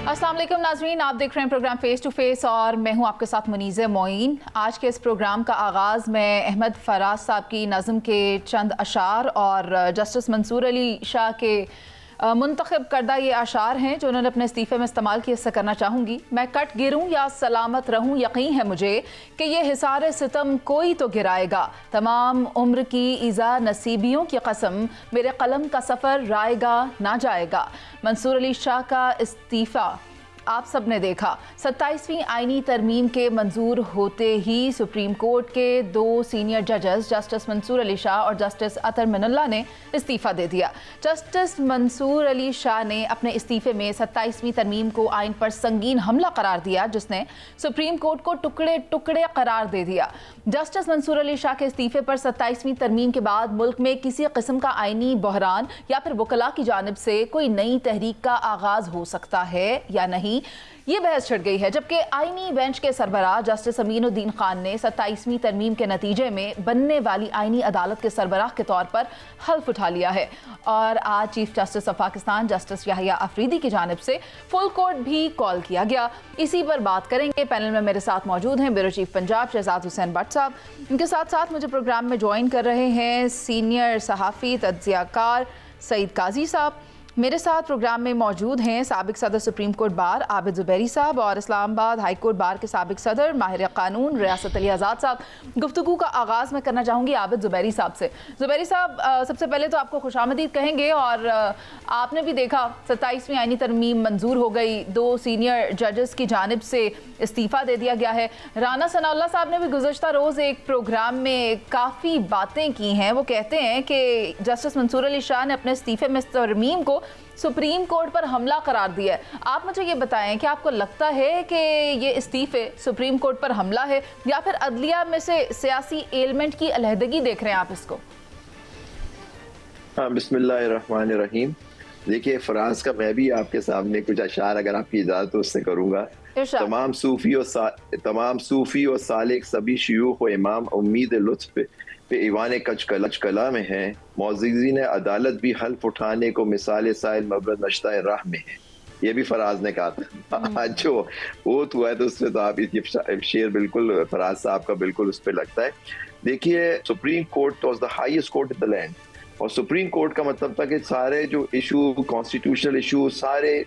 अस्सलाम वालेकुम नाज़रीन, आप देख रहे हैं प्रोग्राम फेस टू फेस और मैं हूं आपके साथ मुनीज़ मोइन। आज के इस प्रोग्राम का आगाज़ मैं अहमद फराज साहब की नज़म के चंद अशार और जस्टिस मंसूर अली शाह के मुंतखब करदा ये अशार हैं जो उन्होंने अपने इस्तीफ़े में इस्तेमाल किए, इससे करना चाहूँगी। मैं कट गिरूँ या सलामत रहूँ, यकीन है मुझे कि ये हिसारे सितम कोई तो गिराएगा। तमाम उम्र की ईज़ा नसीबियों की कसम, मेरे कलम का सफ़र राएगा ना जाएगा। मंसूर अली शाह का इस्तीफ़ा आप सब ने देखा। 27वीं आईनी तरमीम के मंजूर होते ही सुप्रीम कोर्ट के दो सीनियर जजेस जस्टिस मंसूर अली शाह और जस्टिस अतर मिनुल्लाह ने इस्तीफ़ा दे दिया। जस्टिस मंसूर अली शाह ने अपने इस्तीफ़े में 27वीं तरमीम को आइन पर संगीन हमला करार दिया, जिसने सुप्रीम कोर्ट को टुकड़े टुकड़े करार दे दिया। जस्टिस मंसूर अली शाह के इस्तीफ़े पर 27वीं तरमीम के बाद मुल्क में किसी किस्म का आइनी बहरान या फिर वकला की जानिब से कोई नई तहरीक का आगाज़ हो सकता है या नहीं, ये बहस छिड़ गई है। जबकि आईनी बेंच के सरबराह जस्टिस अमीनुद्दीन खान ने 27वीं तरमीम के नतीजे में बनने वाली आईनी अदालत के सरबराह के तौर पर हल्फ उठा लिया है और आज chief justice of Pakistan justice Yahya Afridi की जानिब से फुल कोर्ट भी कॉल किया गया। इसी पर बात करेंगे। पैनल में मेरे साथ मौजूद हैं ब्यूरो चीफ पंजाब शहजाद हुसैन भट्ट साहब। इनके साथ साथ मुझे प्रोग्राम में ज्वाइन कर रहे हैं सीनियर सहाफ़ी तज्ज़ियाकार सईद काजी साहब। मेरे साथ प्रोग्राम में मौजूद हैं साबिक सदर supreme court bar Abid Zubairi साहब और इस्लामाबाद हाई कोर्ट बार के साबिक सदर माहिर कानून रियासत अली आज़ाद साहब। गुफ्तगू का आगाज़ मैं करना चाहूँगी आबिद ज़ुबैरी साहब से। ज़ुबैरी साहब, सबसे पहले तो आपको खुशामदीद कहेंगे और आपने भी देखा 27वीं आईनी तरमीम मंजूर हो गई, दो सीनियर जजेस की जानिब से इस्तीफ़ा दे दिया गया है। राना सनाउल्लाह साहब ने भी गुज़श्ता रोज़ एक प्रोग्राम में काफ़ी बातें की हैं। वो कहते हैं कि जस्टिस मंसूर अली शाह ने अपने इस्तीफ़े में इस तरमीम को सुप्रीम कोर्ट पर हमला करार दिया है। आप मुझे ये बताएं कि आपको लगता है कि ये इस्तीफ़े सुप्रीम कोर्ट पर हमला है या फिर अदलिया में से सियासी एलिमेंट की अलहदगी देख रहे हैं आप इसको? हाँ, बिस्मिल्लाहिर्रहमानिर्रहीम। देखिए, फराज का मैं भी आपके सामने कुछ अशार अगर आपकी इजाज़त हो उससे करूँगा। तमाम सूफ़ी और सालिक सभी शयूख व इमाम उम्मीद लुत्फ़ पे ईवान कच कला में है। मौज़ीज़ीन अदालत भी हल्फ उठाने को मिसाल साइल मबरद नश्ता राह में है। ये भी फराज ने कहा था। आज जो वोट हुआ है तो उसमें तो आप ये शेर बिल्कुल फराज साहब का बिल्कुल उस पर लगता है। देखिए, supreme court was the highest court in the land और सुप्रीम कोर्ट का मतलब था कि सारे जो इशू, कॉन्स्टिट्यूशनल इशू, सारे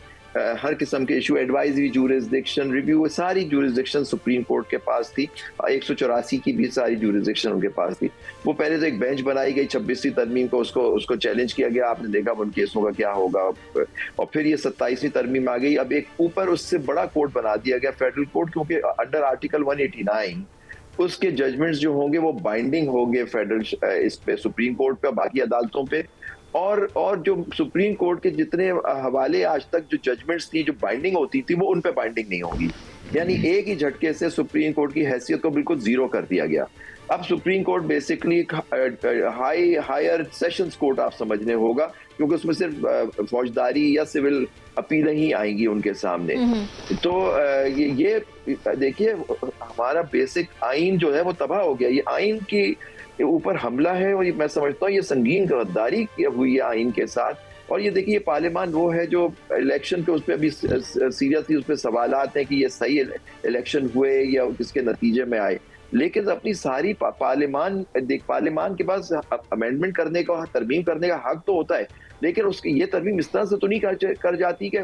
हर किस्म के इशू, एडवाइजरी जूरिसडिक्शन, रिव्यू, सारी जूरिसडिक्शन सुप्रीम कोर्ट के पास थी। 184 की भी सारी जूरिसडिक्शन उनके पास थी। वो पहले तो एक बेंच बनाई गई 26वीं तरमीम को, उसको चैलेंज किया गया। आपने देखा उन केसों का क्या होगा। और फिर ये 27वीं तरमीम आ गई। अब एक ऊपर उससे बड़ा कोर्ट बना दिया गया, फेडरल कोर्ट, क्योंकि अंडर आर्टिकल 189 उसके जजमेंट्स जो होंगे वो बाइंडिंग होंगे फेडरल इस पे, सुप्रीम कोर्ट पे, बाकी अदालतों पे। और जो सुप्रीम कोर्ट के जितने हवाले आज तक जो जजमेंट्स थी जो बाइंडिंग होती थी वो उन पे बाइंडिंग नहीं होगी। यानी एक ही झटके से सुप्रीम कोर्ट की हैसियत को बिल्कुल जीरो कर दिया गया। अब Supreme Court basically higher sessions court आप समझने होगा, क्योंकि उसमें सिर्फ फौजदारी या सिविल अपीलें ही आएंगी उनके सामने। तो ये देखिए, हमारा बेसिक आइन जो है वो तबाह हो गया। ये आइन की ऊपर हमला है और मैं समझता हूँ ये संगीन गद्दारी हुई है आइन के साथ। और ये देखिए, पार्लियामान वो है जो इलेक्शन के उस पर अभी सीरियसली उस पर सवालात हैं कि ये सही इलेक्शन हुए या किसके नतीजे में आए। लेकिन अपनी सारी पार्लियामान के पास अमेंडमेंट करने का, तरमीम करने का हक तो होता है, लेकिन उसकी ये तरमीम इस तरह से तो नहीं कर जाती कि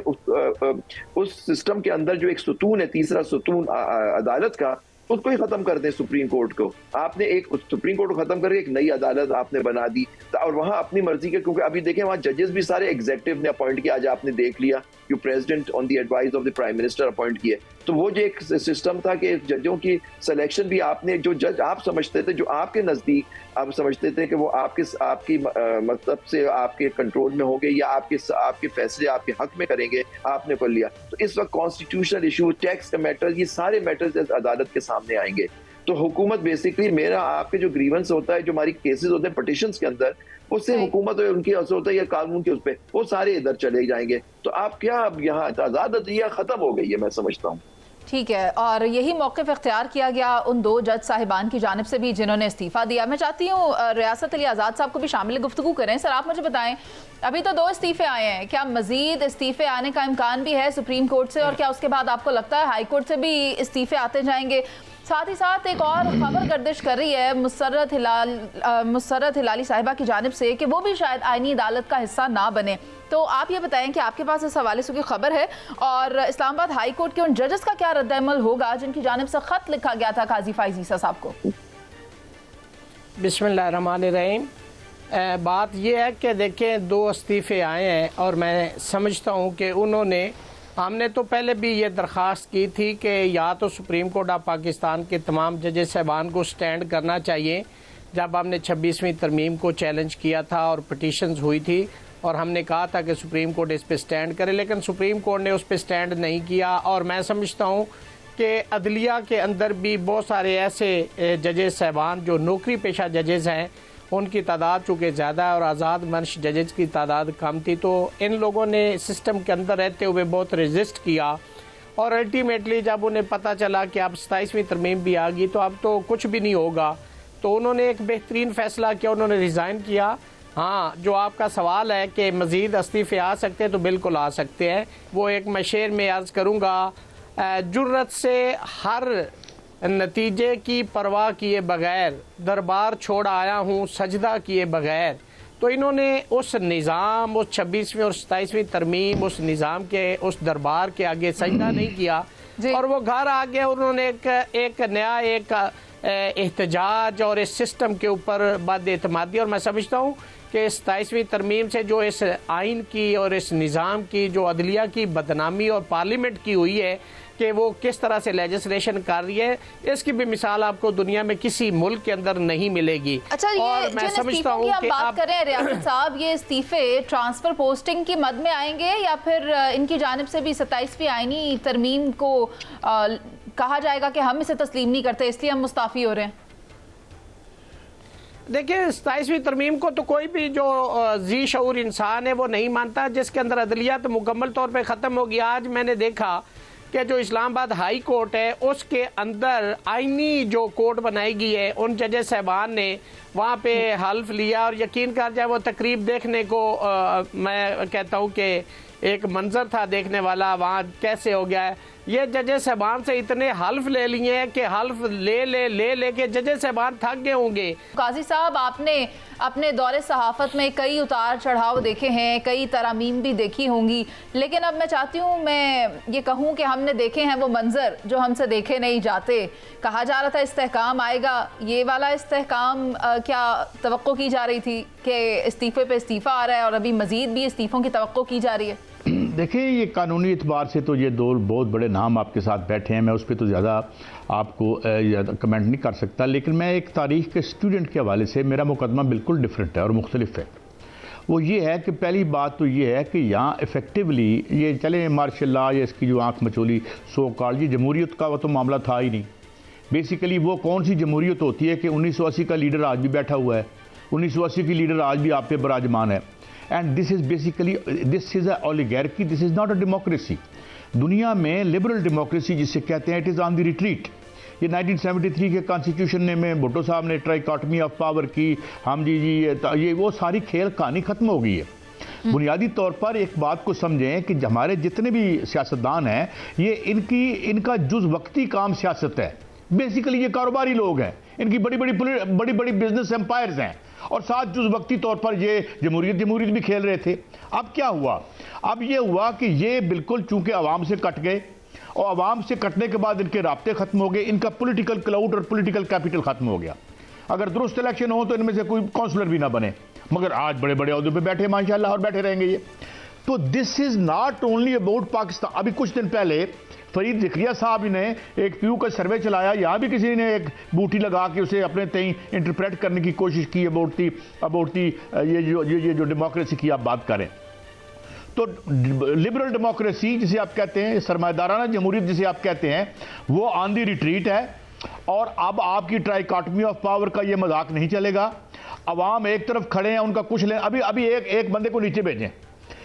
उस सिस्टम के अंदर जो एक सुतून है, तीसरा सुतून अदालत का, उसको ही खत्म कर दें सुप्रीम कोर्ट को। आपने एक सुप्रीम कोर्ट को खत्म करके एक नई अदालत आपने बना दी और वहां अपनी मर्जी के, क्योंकि अभी देखें वहां जजेस भी सारे एग्जीक्यूटिव ने अपॉइंट किया। आज आपने देख लिया कि president on the advice of the prime minister appoint किए। तो वो जो एक सिस्टम था कि जजों की सिलेक्शन भी आपने, जो जज आप समझते थे, जो आपके नजदीक आप समझते थे कि वो आपकी मतलब से आपके कंट्रोल में होंगे या आपके फैसले आपके हक में करेंगे, आपने कर लिया। तो इस वक्त कॉन्स्टिट्यूशनल इशू, टैक्स का मैटर, ये सारे मैटर्स अदालत के सामने आएंगे। तो हुकूमत बेसिकली, मेरा आपके जो ग्रीवेंस होता है, जो हमारी केसेस होते हैं पिटिशंस के अंदर, उससे हुकूमत उनकी असर होता है या कानून के उस पर, वो सारे इधर चले जाएंगे। तो आप क्या, अब यहाँ आजाद अदलिया खत्म हो गई है, मैं समझता हूँ। ठीक है, और यही मौक़िफ़ इख्तियार किया गया उन दो जज साहिबान की जानिब से भी जिन्होंने इस्तीफ़ा दिया। मैं चाहती हूँ रियासत अली आज़ाद साहब को भी शामिल गुफ्तगू करें। सर, आप मुझे बताएं, अभी तो 2 इस्तीफ़े आए हैं, क्या मज़ीद इस्तीफ़े आने का इम्कान भी है सुप्रीम कोर्ट से, और क्या उसके बाद आपको लगता है हाई कोर्ट से भी इस्तीफ़े आते जाएंगे? साथ ही साथ एक और खबर गर्दिश कर रही है मुसर्रत हिलाली साहिबा की जानिब से कि वो भी शायद आईनी अदालत का हिस्सा ना बने। तो आप ये बताएं कि आपके पास इस हवाले से कोई खबर है, और इस्लामाबाद हाई कोर्ट के उन जजेस का क्या रद्द-ए-अमल होगा जिनकी जानिब से ख़त लिखा गया था काजी फाइज़ ईसा साहब को? बिस्मिल्लाहिर्रहमानिर्रहीम। बात यह है कि देखें, 2 इस्तीफ़े आए हैं और मैं समझता हूँ कि उन्होंने, हमने तो पहले भी ये दरख्वास्त की थी कि या तो सुप्रीम कोर्ट ऑफ पाकिस्तान के तमाम जजेस साहबान को स्टैंड करना चाहिए। जब हमने 26वीं तरमीम को चैलेंज किया था और पटिशन्स हुई थी और हमने कहा था कि सुप्रीम कोर्ट इस पे स्टैंड करे, लेकिन सुप्रीम कोर्ट ने उस पे स्टैंड नहीं किया। और मैं समझता हूँ कि अदलिया के अंदर भी बहुत सारे ऐसे जजेस साहबान जो नौकरी पेशा जजेस हैं, उनकी तादाद चूँकि ज़्यादा है और आज़ाद मंश जजेस की तादाद कम थी, तो इन लोगों ने सिस्टम के अंदर रहते हुए बहुत रेजिस्ट किया। और अल्टीमेटली जब उन्हें पता चला कि अब 27वीं तरमीम भी आ गई तो अब तो कुछ भी नहीं होगा, तो उन्होंने एक बेहतरीन फ़ैसला किया, उन्होंने रिज़ाइन किया। हाँ, जो आपका सवाल है कि मज़ीद इस्तीफ़े आ सकते हैं, तो बिल्कुल आ सकते हैं। वो एक मैं शेर में अर्ज़ करूँगा, जुर्रत से हर नतीजे की परवाह किए बगैर दरबार छोड़ आया हूँ सजदा किए बगैर। तो इन्होंने उस निज़ाम, उस 26वीं और 27वीं तरमीम, उस निज़ाम के, उस दरबार के आगे सजदा नहीं किया और वो घर आ गए। उन्होंने एक नया एहतजाज और इस सिस्टम के ऊपर बद-एतमादी, और मैं समझता हूँ कि 27वीं तरमीम से जो इस आइन की और इस निज़ाम की, जो अदलिया की बदनामी और पार्लियामेंट की हुई है कि वो किस तरह से लेजिस्लेशन कर रही है, इसकी भी मिसाल आपको दुनिया में किसी मुल्क के अंदर नहीं मिलेगी। अच्छा, ये मैं समझता हूँ कि बात करें रियासत साहब, ये इस्तीफे ट्रांसफर पोस्टिंग की मद में आएंगे या फिर इनकी जानिब से भी 27वीं आईनी तरमीम को कहा जाएगा कि हम इसे तस्लीम नहीं करते इसलिए हम मुस्ताफ़ी हो रहे हैं? देखिए, 27वीं तरमीम को तो कोई भी जो जी शऊर इंसान है वो नहीं मानता, जिसके अंदर अदलिया तो मुकम्मल तौर पे ख़त्म हो गया। आज मैंने देखा कि जो इस्लामाबाद हाई कोर्ट है उसके अंदर आईनी जो कोर्ट बनाई गई है, उन जजेस साहबान ने वहाँ पे हल्फ लिया और यकीन कर जाए वो तकरीब देखने को मैं कहता हूँ कि एक मंजर था देखने वाला। वहाँ कैसे हो गया है, ये जजेस साहबान से इतने हल्फ ले लिए हैं कि हल्फ ले के जजेस साहबान थक गए होंगे। काजी साहब, आपने अपने दौरे सहाफ़त में कई उतार चढ़ाव देखे हैं, कई तरामीम भी देखी होंगी, लेकिन अब मैं चाहती हूँ मैं ये कहूँ कि हमने देखे हैं वो मंजर जो हमसे देखे नहीं जाते। कहा जा रहा था इस्तेहकाम आएगा, ये वाला इस्तेहकाम क्या तवक्को की जा रही थी कि इस्तीफ़े पे इस्तीफ़ा आ रहा है और अभी मज़ीद भी इस्तीफ़ों की तवक्को की जा रही है? देखिए, ये कानूनी एतबार से तो ये दो बहुत बड़े नाम आपके साथ बैठे हैं, मैं उस पर तो ज़्यादा आपको कमेंट नहीं कर सकता, लेकिन मैं एक तारीख़ के स्टूडेंट के हवाले से मेरा मुकदमा बिल्कुल डिफरेंट है और मुख्तलिफ है। वो ये है कि पहली बात तो ये है कि यहाँ इफ़ेक्टिवली ये चले मार्शल लॉ या इसकी जो आँख मचोली सो कॉल्ड, ये जमहूरियत का वो तो मामला था ही नहीं। बेसिकली वो कौन सी जमहूरियत होती है कि 1980 का लीडर आज भी बैठा हुआ है, 1980 की लीडर आज भी आप पे बराजमान है। And this is basically this is a oligarchy, this is not a democracy. दुनिया में लिबरल डेमोक्रेसी जिसे कहते हैं, it is on the retreat. ये 1973 के कॉन्स्टिट्यूशन में भुट्टो साहब ने ट्राइकॉटमी ऑफ पावर की, हम जी ये वो सारी खेल कहानी ख़त्म हो गई है। बुनियादी तौर पर एक बात को समझें कि हमारे जितने भी सियासतदान हैं, ये इनका जुज़ वक्ती काम सियासत है। बेसिकली ये कारोबारी लोग हैं, इनकी बड़ी बड़ी बिजनेस एम्पायर्स हैं और साथ जुज़ वक्ती तौर पर ये जमहूरियत भी खेल रहे थे। अब क्या हुआ? अब ये हुआ कि ये बिल्कुल चूंकि आवाम से कट गए और आवाम से कटने के बाद इनके राब्ते ख़त्म हो गए, इनका पॉलिटिकल क्लाउड और पॉलिटिकल कैपिटल ख़त्म हो गया। अगर दुरुस्त इलेक्शन हो तो इनमें से कोई काउंसलर भी ना बने, मगर आज बड़े बड़े अहदों पे बैठे माशाल्लाह और बैठे रहेंगे ये। तो this is not only about Pakistan. अभी कुछ दिन पहले फरीद ज़िक्रिया साहब ने एक पीयू का सर्वे चलाया, यहाँ भी किसी ने एक बूटी लगा के उसे अपने तई इंटरप्रेट करने की कोशिश की अबाउट दी ये जो डेमोक्रेसी की आप बात करें। तो लिबरल डेमोक्रेसी जिसे आप कहते हैं, सरमायादाराना जमहूरियत जिसे आप कहते हैं, वो ऑन दी रिट्रीट है। और अब आपकी ट्राइकॉटमी ऑफ पावर का ये मजाक नहीं चलेगा। अवाम एक तरफ खड़े हैं, उनका कुछ ले। अभी एक बंदे को नीचे भेजें,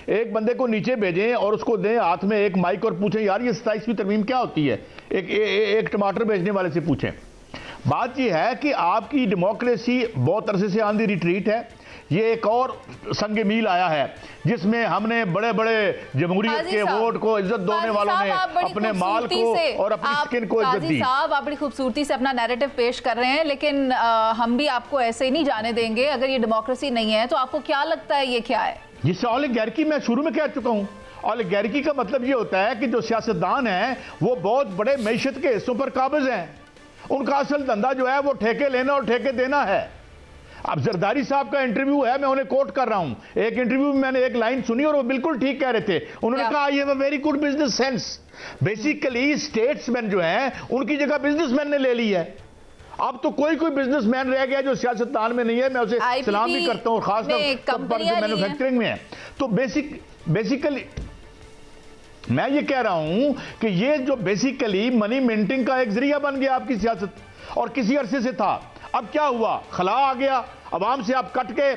एक बंदे को नीचे भेजें और उसको दें हाथ में एक माइक और पूछें यार ये 27वीं तरमीम क्या होती है, एक टमाटर बेचने वाले से पूछें। बात यह है कि आपकी डेमोक्रेसी बहुत अरसे से ऑन दी रिट्रीट है। ये एक और संग मील आया है जिसमें हमने बड़े बड़े जमहूरियत के वोट को इज्जत देने वालों ने अपने माल को और अपनी स्किन को इज्जत दी। साहब आप बड़ी खूबसूरती से अपना नैरेटिव पेश कर रहे हैं, लेकिन हम भी आपको ऐसे ही नहीं जाने देंगे। अगर ये डेमोक्रेसी नहीं है तो आपको क्या लगता है ये क्या है? जिससे ओलिगार्की मैं शुरू में कह चुका हूं। ओलिगार्की का मतलब ये होता है कि जो सियासतदान हैं वो बहुत बड़े मैशत के हिस्सों पर काबिज हैं। उनका असल धंधा जो है वो ठेके लेना और ठेके देना है। अब जरदारी साहब का इंटरव्यू है, मैं उन्हें कोट कर रहा हूं। एक इंटरव्यू में मैंने एक लाइन सुनी और वो बिल्कुल ठीक कह रहे थे। उन्होंने कहा I have a very good business sense. Basically statesman जो हैं उनकी जगह बिजनेसमैन ने ले ली है। अब तो कोई बिजनेसमैन रह गया जो सियासतदान में नहीं है, मैं उसे सलाम भी करता हूं, खासतौर पर जो मैन्युफैक्चरिंग में है। तो बेसिकली मैं ये कह रहा हूं कि ये जो बेसिकली मनी मिंटिंग का एक जरिया बन गया आपकी सियासत, और किसी अरसे से था। अब क्या हुआ, खला आ गया, अवाम से आप कट के,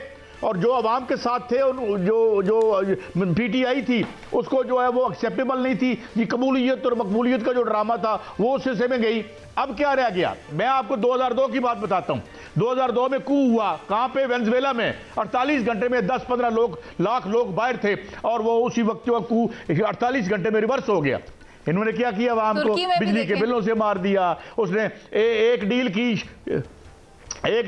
और जो अवाम के साथ थे जो पीटीआई थी उसको जो है वो एक्सेप्टेबल नहीं थी। ये कबूलियत और मकबूलियत का जो ड्रामा था वो उस हिस्से में गई। अब क्या रह गया? मैं आपको 2002 की बात बताता हूं। 2002 में कू हुआ, कहां पे? वेनेजुएला में। 48 घंटे में 10-15 लाख लोग बाहर थे, और वो उसी वक्त जो कू 48 घंटे में रिवर्स हो गया। इन्होंने क्या किया? अवाम को बिजली के बिलों से मार दिया। उसने एक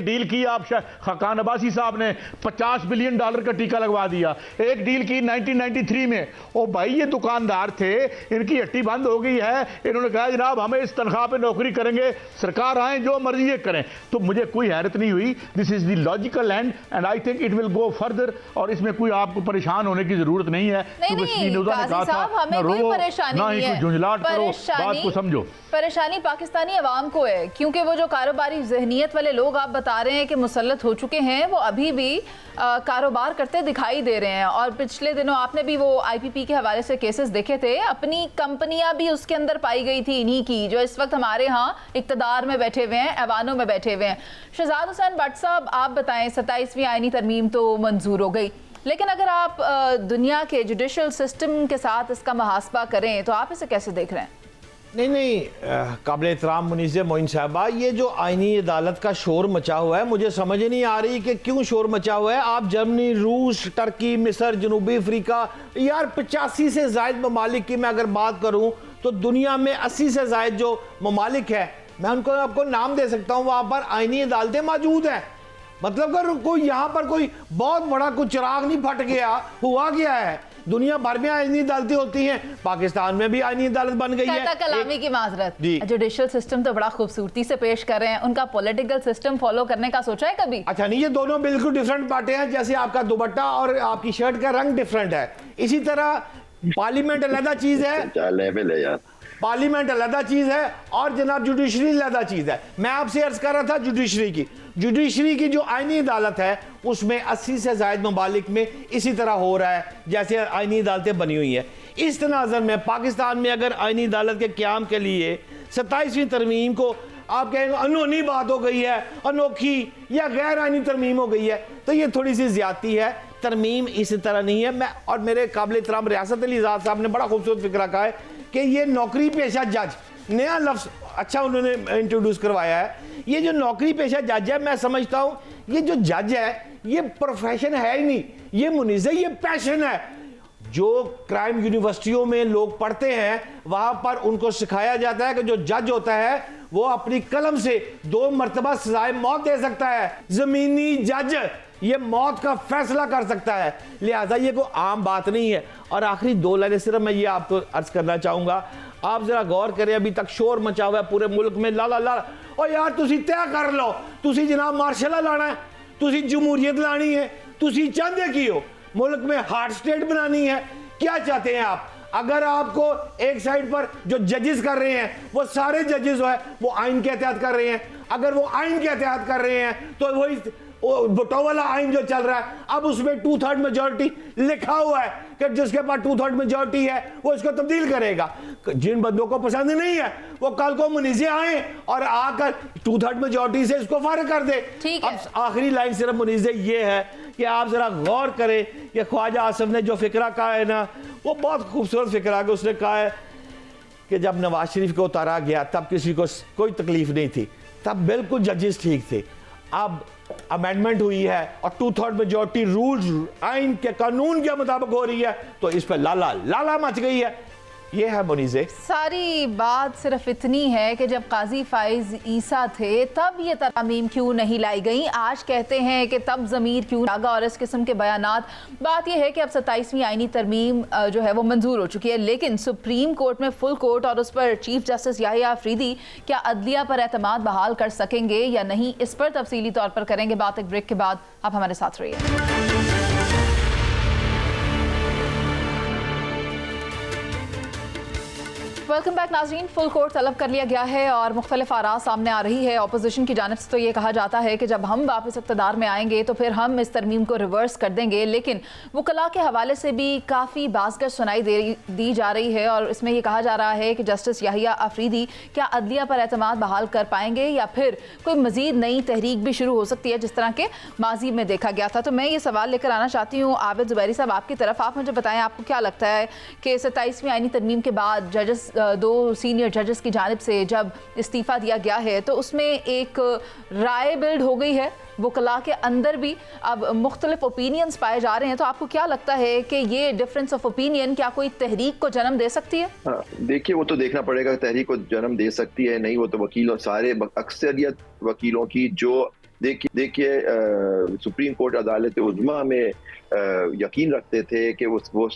डील की आप खान अब्बासी साहब ने $50 बिलियन का टीका लगवा दिया। एक डील की 1993 में। ओ भाई ये दुकानदार थे, इनकी हट्टी बंद हो गई है। इन्होंने कहा जनाब हमें इस तनख्वाह पे नौकरी करेंगे, सरकार आए जो मर्जी ये करें। तो मुझे कोई हैरत नहीं हुई। This is the logical and I think it will go further. और इसमें कोई आपको परेशान होने की जरूरत नहीं है। झुंझलाट करो, बात को समझो। परेशानी पाकिस्तानी अवाम को है, क्योंकि वो जो कारोबारी जहनियत वाले लोग आप बता रहे हैं कि मुसल्लत हो चुके हैं, वो अभी भी कारोबार करते दिखाई दे रहे हैं। और पिछले दिनों आपने भी वो आईपीपी के हवाले से केसेस देखे थे, अपनी कंपनियां भी उसके अंदर पाई गई थी इन्हीं की, जो इस वक्त हमारे यहाँ इक्तदार में बैठे हुए हैं, ऐवानों में बैठे हुए हैं। शहजाद हुसैन भट्ट साहब आप बताएं, 27वीं आईनी तरमीम तो मंजूर हो गई, लेकिन अगर आप दुनिया के जुडिशल सिस्टम के साथ इसका मुहासबा करें तो आप इसे कैसे देख रहे हैं? नहीं, काबिल एहतराम मुनीज़ मोइन साहबा, ये जो आईनी अदालत का शोर मचा हुआ है, मुझे समझ नहीं आ रही कि क्यों शोर मचा हुआ है। आप जर्मनी, रूस, टर्की, मिस्र, जनूबी अफ्रीका, यार 85 से ज़ायद ममालिक की मैं अगर बात करूं तो दुनिया में 80 से ज़ायद जो ममालिक है, मैं उनको आपको नाम दे सकता हूं, वहाँ पर आईनी अदालतें मौजूद हैं। मतलब अगर कोई यहाँ पर कोई बहुत बड़ा कोई चिराग नहीं फट गया, हुआ गया है। दुनिया भर में आईनी अदालतें होती हैं, पाकिस्तान में भी आईनी अदालत बन गई है। कलामी की माजरत, जुडिशल सिस्टम तो बड़ा खूबसूरती से पेश कर रहे हैं, उनका पॉलिटिकल सिस्टम फॉलो करने का सोचा है कभी? अच्छा नहीं, ये दोनों बिल्कुल डिफरेंट बातें हैं। जैसे आपका दुपट्टा और आपकी शर्ट का रंग डिफरेंट है, इसी तरह पार्लियामेंट अलग चीज है, पार्लियामेंट अलग चीज है, और जनाब जुडिशरी अलग चीज है। मैं आपसे अर्ज कर रहा था जुडिशरी की जो आईनी अदालत है उसमें 80 से ज़ायद ममालिक में इसी तरह हो रहा है जैसे आईनी अदालतें बनी हुई हैं। इस तनाज़र में पाकिस्तान में अगर आईनी अदालत के क़याम के लिए 27वीं तरमीम को आप कहेंगे अनोखी बात हो गई है, अनोखी या गैर आईनी तरमीम हो गई है, तो ये थोड़ी सी ज्यादती है। तरमीम इस तरह नहीं है। मैं और मेरे काबिल एहतराम रियासत अली आज़ाद साहब ने बड़ा खूबसूरत फिक्रा कहा है कि ये नौकरी पेशा जज, नया लफ्ज़ अच्छा उन्होंने इंट्रोड्यूस करवाया है। ये जो नौकरी पेशा जज है, मैं समझता हूँ ये जो जज है ये प्रोफेशन है ही नहीं, ये मुनीज़ है, ये पैशन है। जो क्राइम यूनिवर्सिटियों में लोग पढ़ते हैं वहां पर उनको सिखाया जाता है कि जो जज होता है वो अपनी कलम से 2 मरतबा सजाए मौत दे सकता है। जमीनी जज ये मौत का फैसला कर सकता है, लिहाजा ये कोई आम बात नहीं है। और आखिरी 2 लाइनें सिर्फ मैं ये आपको अर्ज करना चाहूंगा, आप जरा गौर करें, अभी तक शोर मचा हुआ है पूरे मुल्क में, ला ला ला, और यार तुसी तय कर लो, तुसी जनाब मार्शल लाना है, तुसी जमहूरियत लानी है, तुसी चाहते की हो मुल्क में हार्ड स्टेट बनानी है, क्या चाहते हैं आप? अगर आपको एक साइड पर जो जजेस कर रहे हैं वो सारे जजेस जो है वो आइन के तहत कर रहे हैं, अगर वो आइन के तहत कर रहे हैं तो भुट्टो वाला आइन जो चल रहा है, अब उसमें 2/3 मेजोरिटी लिखा हुआ है कि जिसके पास 2/3 मेजोरिटी है वो इसको तब्दील करेगा। जिन बंदों को पसंद नहीं है वो कल को मुनीजे आए और आकर 2/3 मेजोरिटी से इसको फारिग कर दे। अब आखिरी लाइन सिर्फ मुनीजे ये है कि आप जरा गौर करें कि ख्वाजा आसिफ ने जो फिक्रा कहा है ना, वो बहुत खूबसूरत फिक्रा है। उसने कहा है कि जब नवाज शरीफ को उतारा गया तब किसी को कोई तकलीफ नहीं थी, तब बिल्कुल जजेस ठीक थे। अब अमेंडमेंट हुई है और 2/3 मेजोरिटी रूल्स आइन के कानून के मुताबिक हो रही है, तो इस पर लाला लाला मच गई है। ये है मुनीज़े। सारी बात सिर्फ इतनी है कि जब काजी फाइज ईसा थे तब ये तरमीम क्यों नहीं लाई गई। आज कहते हैं कि तब ज़मीर क्यों जागा और इस किस्म के बयानात। बात यह है कि अब 27वीं आईनी तरमीम जो है वो मंजूर हो चुकी है, लेकिन सुप्रीम कोर्ट में फुल कोर्ट और उस पर चीफ जस्टिस याहिया अफरीदी क्या अदलिया पर एतमाद बहाल कर सकेंगे या नहीं, इस पर तफसीली तौर पर करेंगे बात एक ब्रेक के बाद। आप हमारे साथ रहिए। वेलकम बैक नाज़रीन। फुल कोर्ट तलब कर लिया गया है और मुख्तलिफ आरा सामने आ रही है। अपोजिशन की जानिब से तो ये कहा जाता है कि जब हम वापस इक़्तिदार में आएंगे तो फिर हम इस तरमीम को रिवर्स कर देंगे, लेकिन वकला के हवाले से भी काफ़ी बाज़गश सुनाई दी जा रही है और इसमें यह कहा जा रहा है कि जस्टिस याहिया अफरीदी क्या अदलिया पर एतमाद बहाल कर पाएंगे या फिर कोई मज़ीद नई तहरीक भी शुरू हो सकती है जिस तरह के माजी में देखा गया था। तो मैं ये सवाल लेकर आना चाहती हूँ आबिद ज़ुबैरी साहब आपकी तरफ। आप मुझे बताएं, आपको क्या लगता है कि 27वीं आईनी तरमीम के बाद जजेस, 2 सीनियर जजेस की जानिब से जब इस्तीफ़ा दिया गया है तो उसमें एक राय बिल्ड हो गई है, वकला के अंदर भी अब मुख्तलिफ ओपिनियंस पाए जा रहे हैं, तो आपको क्या लगता है कि ये डिफरेंस ऑफ ओपिनियन क्या कोई तहरीक को जन्म दे सकती है? देखिए, वो तो देखना पड़ेगा तहरीक को जन्म दे सकती है नहीं। वो तो वकीलों, सारे अक्सरियत वकीलों की जो देखिए सुप्रीम कोर्ट अदालत उज़्मा में यकीन रखते थे कि वो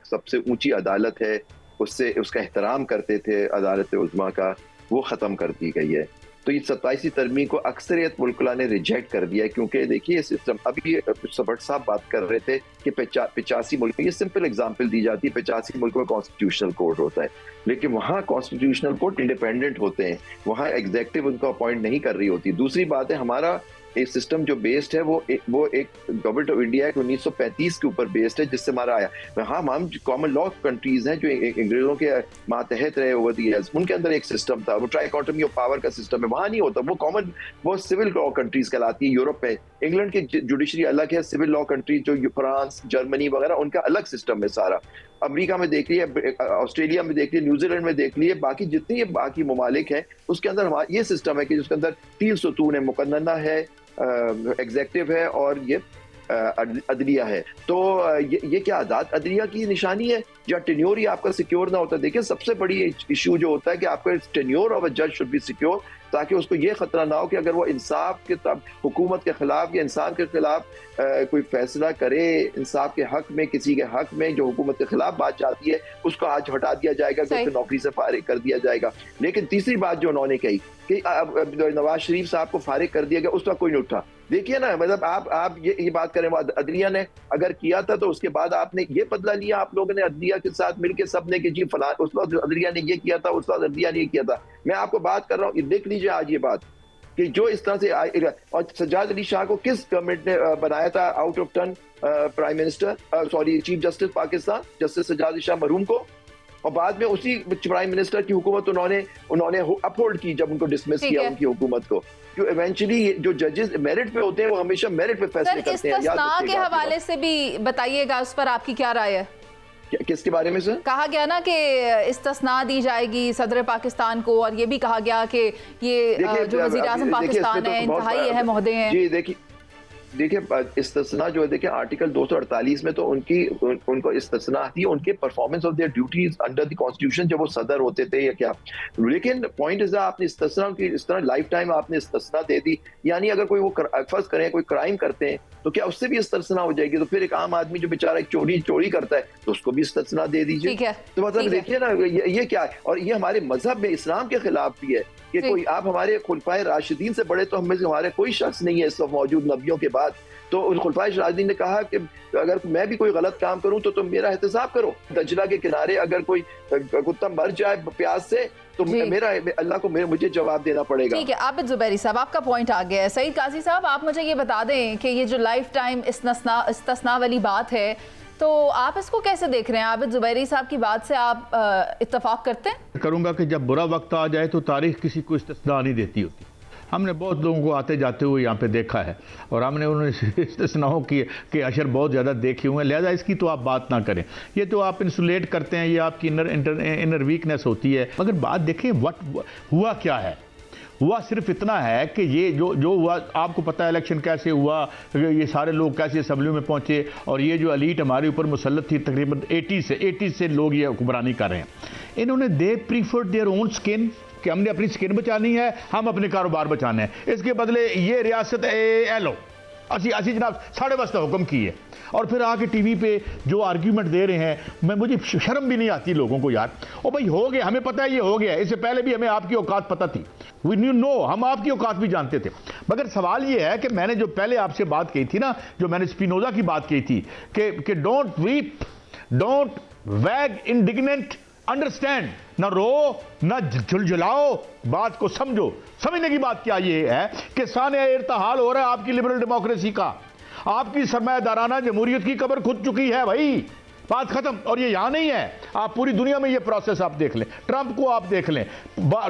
सबसे ऊंची अदालत है, उससे उसका एहतराम करते थे अदालत उज़्मा का, वो ख़त्म कर दी गई है। तो ये 27वीं तरमीम को अक्सरियत मुल्कला ने रिजेक्ट कर दिया है, क्योंकि देखिए सिस्टम, अभी सबट साहब बात कर रहे थे कि 85 मुल्क में, ये सिंपल एग्जांपल दी जाती है, 85 मुल्क में कॉन्स्टिट्यूशनल कोर्ट होता है, लेकिन वहाँ कॉन्स्टिट्यूशनल कोर्ट इंडिपेंडेंट होते हैं, वहाँ एग्जीक्यूटिव उनको अपॉइंट नहीं कर रही होती। दूसरी बात है, हमारा एक सिस्टम जो बेस्ड है वो एक गवर्नमेंट ऑफ इंडिया एक्ट 1935 के ऊपर बेस्ड है, जिससे हमारा आया। हाँ, हम कॉमन लॉ कंट्रीज हैं जो अंग्रेजों के मातहत रहे ओवर द इयर्स, उनके अंदर एक सिस्टम था, वो ट्राइकोटमी ऑफ पावर का सिस्टम है, वहाँ नहीं होता। वो कॉमन, वो सिविल लॉ कंट्रीज कहलाती है। यूरोप में इंग्लैंड की जुडिशरी अलग है, सिविल लॉ कंट्रीज जो फ्रांस, जर्मनी वगैरह, उनका अलग सिस्टम है सारा। अमेरिका में देख लिया, ऑस्ट्रेलिया में देख लिया, न्यूजीलैंड में देख लिए, बाकी जितने ये बाकी ममालिक हैं उसके अंदर हमारा ये सिस्टम है कि जिसके अंदर 3 सुतून है, मुकन्नना है, एग्जेक्टिव है और ये अदलिया है। तो ये क्या आज़ाद अदलिया की निशानी है या टेन्योर ही आपका सिक्योर ना होता? देखिए, सबसे बड़ी इशू जो होता है कि आपका टेन्योर ऑफ अ जज शुड बी सिक्योर, ताकि उसको ये खतरा ना हो कि अगर वो इंसाफ के हुकूमत के खिलाफ या इंसान के खिलाफ कोई फैसला करे, इंसाफ के हक में, किसी के हक में जो हुकूमत के खिलाफ बात जाती है, उसको आज हटा दिया जाएगा, कि उसको नौकरी से फारिग कर दिया जाएगा। लेकिन तीसरी बात जो उन्होंने कही कि नवाज शरीफ साहब को फारिग कर दिया गया, उसका कोई नहीं उठा। देखिए ना, मतलब आप ये बात करें, अदलिया ने अगर किया था तो उसके बाद आपने ये बदला लिया, आप लोगों ने अदलिया के साथ मिलकर सबने कि जी फलां उस वक्त अदलिया ने ये किया था, उस वक्त अदलिया ने ये किया था। मैं आपको बात कर रहा हूँ, देख लीजिए आज ये बात कि जो इस तरह से, और सज्जाद अली शाह को किस गवर्नमेंट ने बनाया था out of turn prime minister, sorry chief justice Pakistan, justice Sajjad Ali Shah मरहूम को, और बाद में उसी प्राइम मिनिस्टर की हुकूमत उन्होंने अपहोल्ड की जब उनको डिसमिस किया उनकी हुकूमत को। जो इवेंचुअली जो जजेस मेरिट पे होते हैं वो हमेशा मेरिट पे फैसले करते हैं। इस्तिस्ना के हवाले से भी बताइएगा, उस पर आपकी क्या राय है? किसके बारे में सर? कहा गया ना कि इस्तिस्ना दी जाएगी सदर पाकिस्तान को, और ये भी कहा गया कि ये जो वज़ीर आज़म पाकिस्तान है इंतहाई अहम ओहदे हैं। जी देखिए इस्तिस्ना जो है, देखिए आर्टिकल 248 में तो उनको इस्तिस्ना थी उनके performance of their duties under the constitution, जब वो सदर होते थे या क्या। लेकिन पॉइंट इज आपने इस्तिस्ना की इस तरह लाइफ टाइम आपने इस्तिस्ना दे दी, यानी अगर कोई वो फर्ज करें कोई क्राइम करते हैं तो क्या उससे भी इस्तिस्ना हो जाएगी? तो फिर एक आम आदमी जो बेचारा चोरी करता है तो उसको भी इस्तिस्ना दे दीजिए। तो मतलब देखिए ना ये क्या है, और ये हमारे मजहब में इस्लाम के खिलाफ भी है कि कोई आप हमारे खुलफाए राशिदीन से बड़े तो हमें हमारे कोई शख्स नहीं है इस वक्त मौजूद नबियों के बाद तो उन खुलफाए राशिदीन ने कहा कि अगर मैं भी कोई गलत काम करूं तो तुम मेरा एहतसाब करो। दजला के किनारे अगर कोई कुत्ता मर जाए प्यास से तो मेरा अल्लाह को मुझे जवाब देना पड़ेगा। ठीक है, आबिद जुबैरी साहब, आपका पॉइंट आ गया है। सईद काजी साहब, आप मुझे ये बता दें कि ये जो लाइफ टाइम इस्तिस्ना वाली बात है, तो आप इसको कैसे देख रहे हैं? आबिद जुबैरी साहब की बात से आप इत्तफाक करते हैं? करूंगा कि जब बुरा वक्त आ जाए तो तारीख किसी को इस्तिस्ना नहीं देती होती। हमने बहुत लोगों को आते जाते हुए यहाँ पे देखा है और हमने उन्होंने इस्तिस्नाओं की अशर बहुत ज़्यादा देखे हुए हैं, लिहाजा इसकी तो आप बात ना करें। ये तो आप इंसुलेट करते हैं, ये आपकी इनर वीकनेस होती है। मगर बात देखें हुआ क्या है। हुआ सिर्फ इतना है कि ये जो हुआ, आपको पता है इलेक्शन कैसे हुआ, ये सारे लोग कैसे असम्बलियों में पहुंचे और ये जो एलीट हमारे ऊपर मुसल्लत थी तकरीबन 80 से लोग ये हुक्मरानी कर रहे हैं। इन्होंने दे प्रीफर्ड देयर ओन स्किन कि हमने अपनी स्किन बचानी है, हम अपने कारोबार बचाने हैं। इसके बदले ये रियासत लो असी जनाब साढ़े बस्ता हुक्म की है और फिर आके टीवी पे जो आर्ग्यूमेंट दे रहे हैं, मुझे शर्म भी नहीं आती लोगों को यार। ओ भाई हो गया, हमें पता है ये हो गया, इससे पहले भी हमें आपकी औकात पता थी, वी न्यू नो, हम आपकी औकात भी जानते थे। मगर सवाल ये है कि मैंने जो पहले आपसे बात कही थी ना, जो मैंने स्पिनोजा की बात कही थी कि डोंट वीप, डोंट वैग इंडिग्नेंट, अंडरस्टैंड, ना रो ना झुलझुलाओ, बात को समझो। समझने की बात क्या ये है कि साने इर्तहाल हो रहा है आपकी लिबरल डेमोक्रेसी का, आपकी सरमायादाराना जमहूरियत की कब्र खुद चुकी है भाई, बात खत्म। और ये यहाँ नहीं है, आप पूरी दुनिया में ये प्रोसेस आप देख लें, ट्रंप को आप देख लें,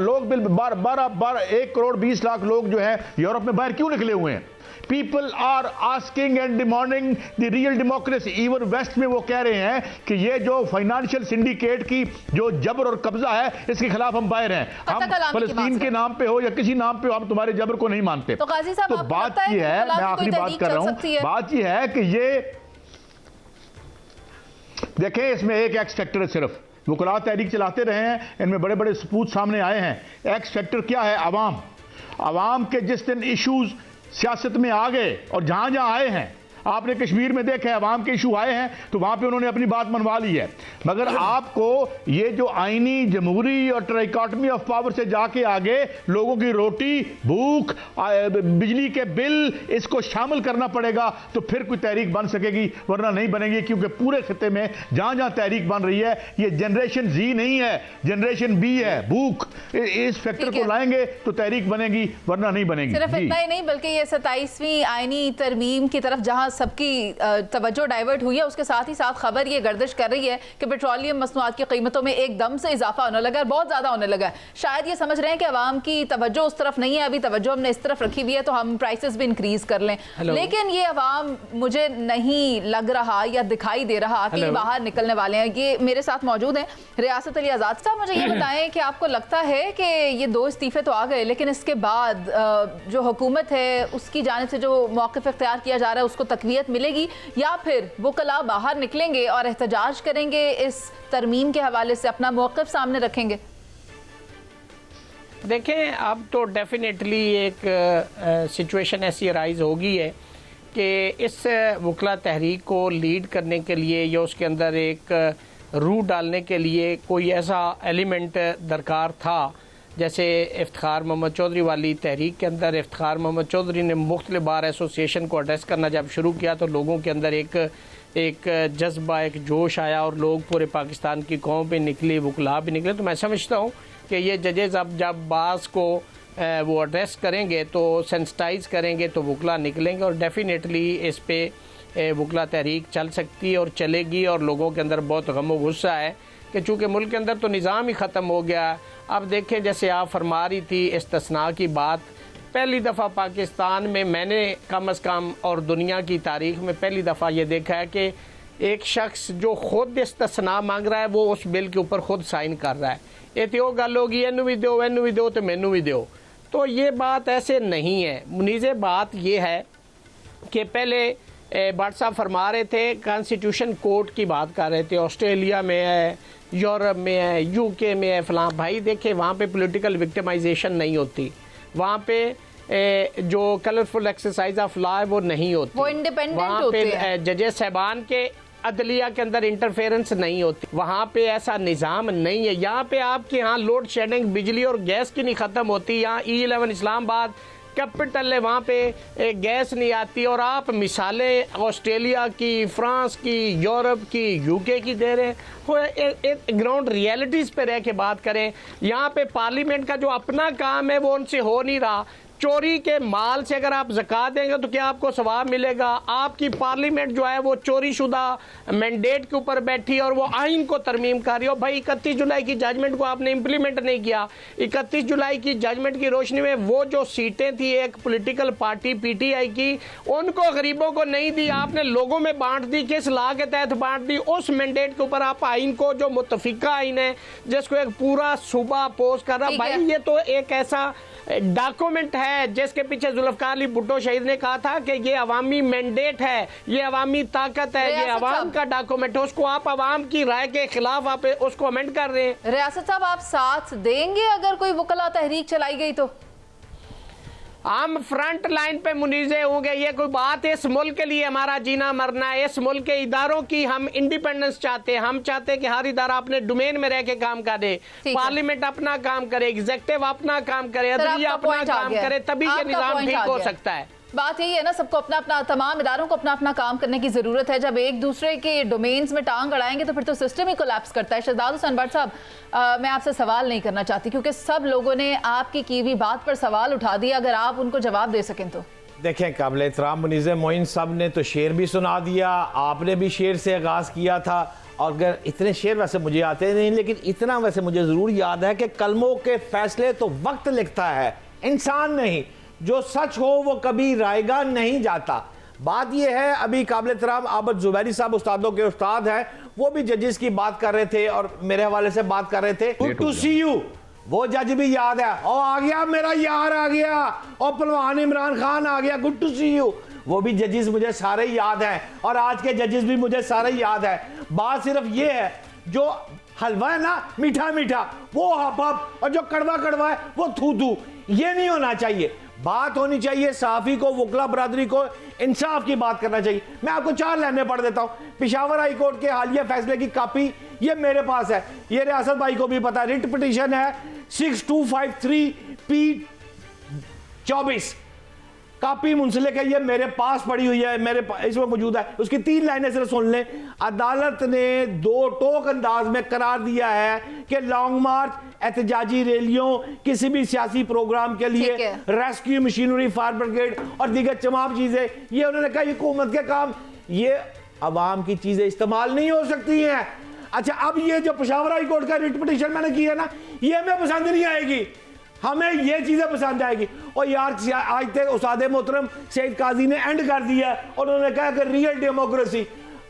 लोग बिल 1 करोड़ 20 लाख लोग जो है यूरोप में बाहर क्यों निकले हुए हैं? People are asking and demanding the real democracy. Even west में वो कह रहे हैं कि ये जो फाइनेंशियल सिंडिकेट की जो जबर और कब्जा है, इसके खिलाफ हम बाहर हैं। हम फलस्तीन के नाम पे हो या किसी नाम पे हो, हम तुम्हारे जबर को नहीं मानते। तो काजी साहब, तो बात ये है, मैं आखिरी बात कर रहा हूं, बात ये है कि ये देखें, इसमें एक एक्स फैक्टर है सिर्फ, वकला तहरीक चलाते रहे हैं, इनमें बड़े बड़े सबूत सामने आए हैं। एक्स फैक्टर क्या है? आवाम के जिस दिन इश्यूज सियासत में आ गए और जहां जहां आए हैं, आपने कश्मीर में देखा है अवाम के इशू आए हैं तो वहां पे उन्होंने अपनी बात मनवा ली है। मगर आपको ये जो आईनी जमहूरी और ट्राइकॉटमी ऑफ पावर से जाके आगे लोगों की रोटी, भूख, बिजली के बिल, इसको शामिल करना पड़ेगा तो फिर कोई तहरीक बन सकेगी, वरना नहीं बनेगी। क्योंकि पूरे खिते में जहां जहां तहरीक बन रही है, ये जनरेशन जी नहीं है, जनरेशन बी है, भूख। इस फैक्टर को लाएंगे तो तहरीक बनेगी, वरना नहीं बनेगी। सिर्फ इतना ही नहीं, बल्कि ये 27वीं आईनी तरमीम की तरफ जहां सबकी तवज्जो डाइवर्ट हुई है, उसके साथ ही साथ खबर ये गर्दिश कर रही है कि पेट्रोलियम मसनूआत की कीमतों में एकदम से इजाफा होने लगा है, बहुत ज़्यादा होने लगा है। शायद ये समझ रहे हैं कि अवाम की तवज्जो उस तरफ नहीं है, अभी तवज्जो हमने इस तरफ रखी हुई है तो हम प्राइसेस भी इंक्रीज कर लें। लेकिन ये अवाम मुझे नहीं लग रहा या दिखाई दे रहा कि बाहर निकलने वाले हैं। ये मेरे साथ मौजूद हैं रियासत अली आज़ाद साहब, मुझे ये बताएं कि आपको लगता है कि ये 2 इस्तीफे तो आ गए, लेकिन इसके बाद जो हुकूमत है उसकी जानिब से जो मौक़िफ़ इख्तियार किया जा रहा है उसको तक़वियत मिलेगी, या फिर वकला बाहर निकलेंगे और एहतजाज करेंगे, इस तरमीम के हवाले से अपना मौक़िफ़ सामने रखेंगे? देखें, अब तो डेफिनेटली एक सिचुएशन ऐसी अराइज होगी है कि इस वकला तहरीक को लीड करने के लिए या उसके अंदर एक रूह डालने के लिए कोई ऐसा एलिमेंट दरकार था। जैसे इफ्तिखार मोहम्मद चौधरी वाली तहरीक के अंदर इफ्तिखार मोहम्मद चौधरी ने मुख्तलिफ बार एसोसिएशन को एड्रेस करना जब शुरू किया तो लोगों के अंदर एक जज्बा, एक जोश आया और लोग पूरे पाकिस्तान की कौम पे निकले, वकला भी निकले। तो मैं समझता हूँ कि ये जजेज़ अब जब बास को वो एड्रेस करेंगे तो सेंसिटाइज करेंगे तो वकला निकलेंगे और डेफिनेटली इस पर वकला तहरीक चल सकती है और चलेगी। और लोगों के अंदर बहुत गम व गुस्सा है कि चूँकि मुल्क के अंदर तो निज़ाम ही ख़त्म हो गया। अब देखें, जैसे आप फरमा रही थी इस्तिस्ना की बात, पहली दफ़ा पाकिस्तान में मैंने कम अज़ कम और दुनिया की तारीख़ में पहली दफ़ा ये देखा है कि एक शख्स जो खुद इस्तिस्ना मांग रहा है वो उस बिल के ऊपर खुद साइन कर रहा है। ये तो गल होगी, इनू भी दो तो मैनू भी दो। तो ये बात ऐसे नहीं है मुनीज़े। बात ये है कि पहले भट्ट साहब फरमा रहे थे कॉन्स्टिट्यूशन कोर्ट की बात कर रहे थे, ऑस्ट्रेलिया में है, यूरोप में है, यूके में है, फलां। भाई देखे, वहाँ पे पॉलिटिकल विक्टिमाइजेशन नहीं होती, वहाँ पे जो कलरफुल एक्सरसाइज ऑफ लॉ है वो नहीं होती, वो इंडिपेंडेंट वहाँ पे जजेस साहबान के अदलिया के अंदर इंटरफेरेंस नहीं होती, वहाँ पे ऐसा निज़ाम नहीं है। यहाँ पे आपके यहाँ लोड शेडिंग बिजली और गैस की नहीं ख़त्म होती। यहाँ E11 इस्लामाबाद कैपिटल है, वहाँ पे गैस नहीं आती, और आप मिसालें ऑस्ट्रेलिया की, फ्रांस की, यूरोप की, यूके की दे रहे हैं। एक ग्राउंड रियलिटीज़ पे रह के बात करें। यहाँ पे पार्लियामेंट का जो अपना काम है वो उनसे हो नहीं रहा। चोरी के माल से अगर आप ज़कात देंगे तो क्या आपको सवाब मिलेगा? आपकी पार्लियामेंट जो है वो चोरी शुदा मैंडेट के ऊपर बैठी और वो आइन को तरमीम कर रही हो। भाई 31 जुलाई की जजमेंट को आपने इम्प्लीमेंट नहीं किया। 31 जुलाई की जजमेंट की रोशनी में वो जो सीटें थी एक पॉलिटिकल पार्टी पीटीआई की, उनको गरीबों को नहीं दी, आपने लोगों में बांट दी। किस लॉ के तहत बांट दी? उस मैंडेट के ऊपर आप आइन को, जो मुतफिका आइन है जिसको एक पूरा सूबा अपोज कर रहा, भाई ये तो एक ऐसा डॉक्यूमेंट है जिसके पीछे जुल्फकार अली भुट्टो शहीद ने कहा था कि ये अवामी मैंडेट है, ये अवामी ताकत है, ये अवाम का डॉक्यूमेंट है। उसको आप अवाम की राय के खिलाफ आप उसको अमेंड कर रहे हैं। रियासत साहब, आप साथ देंगे अगर कोई वकला तहरीक चलाई गई तो? हम फ्रंट लाइन पे मुनीजे होंगे। ये कोई बात है? इस मुल्क के लिए हमारा जीना मरना है। इस मुल्क के इदारों की हम इंडिपेंडेंस चाहते हैं। हम चाहते हैं कि हर इदारा अपने डोमेन में रह के काम करे, पार्लियामेंट अपना काम करे, एग्जीक्यूटिव अपना काम करे, अदलिया अपना काम करे, तभी ये निजाम ठीक हो सकता है। बात यही है ना, सबको अपना अपना, तमाम इदारों को अपना अपना काम करने की जरूरत है। जब एक दूसरे के डोमेन्स में टांग अड़ाएंगे तो फिर तो सिस्टम ही कोलैप्स करता है। शहजाद हुसैन भट्ट साहब, मैं आपसे सवाल नहीं करना चाहती क्योंकि सब लोगों ने आपकी की हुई बात पर सवाल उठा दिया, अगर आप उनको जवाब दे सकें तो। देखें, काबिल एहतराम मुनीज़ मोइन साहब ने तो शेर भी सुना दिया, आपने भी शेर से आगाज़ किया था, और अगर इतने शेर वैसे मुझे आते नहीं, लेकिन इतना वैसे मुझे ज़रूर याद है कि कलमों के फैसले तो वक्त लिखता है, इंसान नहीं। जो सच हो वो कभी रायगा नहीं जाता। बात यह है, अभी काबिल एहतराम आबद जुबैरी साहब उस्तादों के उस्ताद हैं, वो भी जजेस की बात कर रहे थे और मेरे हवाले से बात कर रहे थे। गुड टू सी यू, वो जज भी याद है। और आ गया मेरा यार, आ गया, और पहलवान इमरान खान आ गया, गुड टू सी यू। वो भी जजेस मुझे सारे याद हैं, और आज के जजेस भी मुझे सारे याद है। बात सिर्फ ये है, जो हलवा है ना मीठा मीठा, वो हप हप, और जो कड़वा कड़वा है वो थू थू, ये नहीं होना चाहिए। बात होनी चाहिए सहाफ़ी को, वकला बरादरी को इंसाफ की बात करना चाहिए। मैं आपको 4 लाइनें पढ़ देता हूँ। पेशावर हाई कोर्ट के हालिया फैसले की कॉपी ये मेरे पास है, ये रियासत भाई को भी पता है। रिट पिटीशन है 6253P24, कॉपी मुंसलिक है, ये मेरे पास पड़ी हुई है, मेरे इसमें मौजूद है। उसकी 3 लाइनें सिर्फ सुन लें। अदालत ने 2 टोक अंदाज में करार दिया है कि लॉन्ग मार्च, एहतजाजी रैलियों, किसी भी सियासी प्रोग्राम के लिए रेस्क्यू मशीनरी, फायर ब्रिगेड और दीगर तमाम चीजें, ये उन्होंने कहा ये हुकूमत के काम, ये अवाम की चीजें इस्तेमाल नहीं हो सकती हैं। अच्छा, अब ये जो पेशावर हाई कोर्ट का रिट पिटीशन मैंने किया ना, ये हमें पसंद नहीं आएगी, हमें ये चीजें पसंद आएगी। और यार आज तक उस्ताद मोहतरम सईद काजी ने एंड कर दिया और उन्होंने कहा कि रियल डेमोक्रेसी,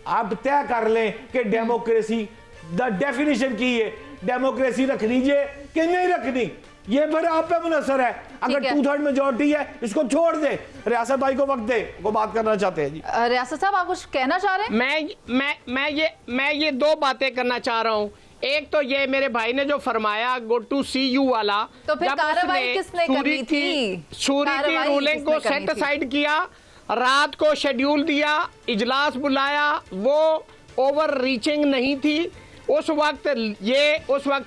आप तय कर लें कि डेमोक्रेसी द डेफिनेशन की है, डेमोक्रेसी रखनी है कि नहीं रखनी, ये फिर आप पे मुनसर है। अगर 2/3 मेजोरिटी है, इसको छोड़ दे, रियासत भाई को वक्त दे, वो बात करना चाहते हैं जी। रियासत साहब, आप कुछ कहना चाह रहे हैं? मैं ये 2 बातें करना चाह रहा हूँ। एक तो ये मेरे भाई ने जो फरमाया गो टू सी यू वाला, तो फिर कार्रवाई किसने करनी थी? सूरी की रूलिंग को सेट असाइड किया, रात को शेड्यूल दिया, इजलास बुलाया, वो ओवर रीचिंग नहीं थी। उस वक्त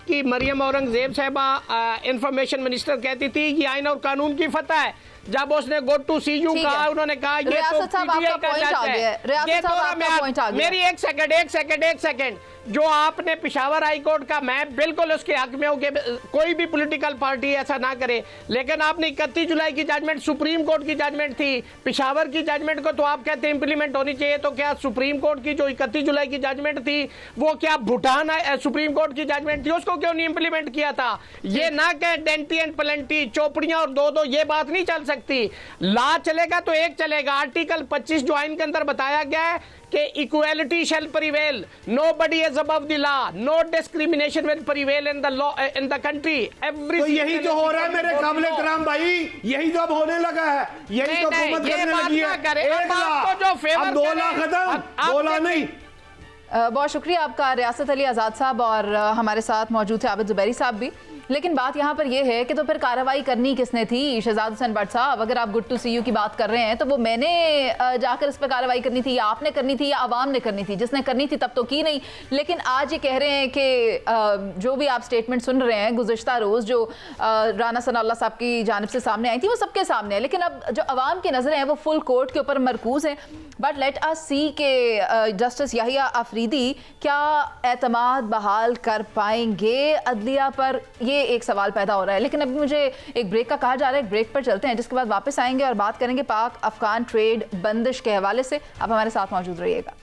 की मरियम औरंगजेब साहबा इंफॉर्मेशन मिनिस्टर कहती थी ये आइन और कानून की फतह है। जब उसने गो टू सी यू कहा, उन्होंने कहा ये तो पीटीआई का जज है। मेरी एक सेकंड, जो आपने पेशावर हाई कोर्ट का, मैं बिल्कुल उसके हक में हूं कि कोई भी पॉलिटिकल पार्टी ऐसा ना करे, लेकिन आपने 31 जुलाई की जजमेंट सुप्रीम कोर्ट की जजमेंट थी, पेशावर की जजमेंट को तो आप कहते हैं इंप्लीमेंट होनी चाहिए, तो क्या सुप्रीम कोर्ट की जो 31 जुलाई की जजमेंट थी वो क्या भूटान सुप्रीम कोर्ट की जजमेंट थी, उसको क्यों नहीं इंप्लीमेंट किया था? ये ना कहे डेंटी एंड प्लेंटी, चौपड़ियां और 2-2, ये बात नहीं चल सकती। लॉ चलेगा तो एक चलेगा। आर्टिकल 25 जो आइन के अंदर बताया गया है कि equality shall prevail, nobody is above the law, no discrimination will prevail in the law in the country. Every तो यही तो हो रहा है मेरे काबिल एहतराम भाई, यही तो अब होने लगा है, यही तो हुकूमत करने लगी है। 1 लाख, अब 2 लाख खत्म, 2 लाख नहीं। बहुत शुक्रिया आपका रियासत अली आज़ाद साहब, और हमारे साथ मौजूद थे आबिद ज़ुबैरी साहब भी। लेकिन बात यहाँ पर यह है कि तो फिर कार्रवाई करनी किसने थी शहजाद हुसैन भट्ट साहब? अगर आप गुड टू सी यू की बात कर रहे हैं तो वो मैंने जाकर इस पर कार्रवाई करनी थी, या आपने करनी थी, या आवाम ने करनी थी? जिसने करनी थी तब तो की नहीं। लेकिन आज ये कह रहे हैं कि जो भी आप स्टेटमेंट सुन रहे हैं गुज़िश्ता रोज़ जो राना सनाउल्लाह साहब की जानिब से सामने आई थी वो सबके सामने है, लेकिन अब जो अवाम की नज़रें हैं वो फुल कोर्ट के ऊपर मरकूज़ हैं। बट लेट अस सी के जस्टिस याहिया आफरीदी क्या एतमाद बहाल कर पाएंगे अदलिया पर, ये एक सवाल पैदा हो रहा है। लेकिन अभी मुझे एक ब्रेक का कहा जा रहा है, एक ब्रेक पर चलते हैं, जिसके बाद वापस आएंगे और बात करेंगे पाक अफगान ट्रेड बंदिश के हवाले से। आप हमारे साथ मौजूद रहिएगा।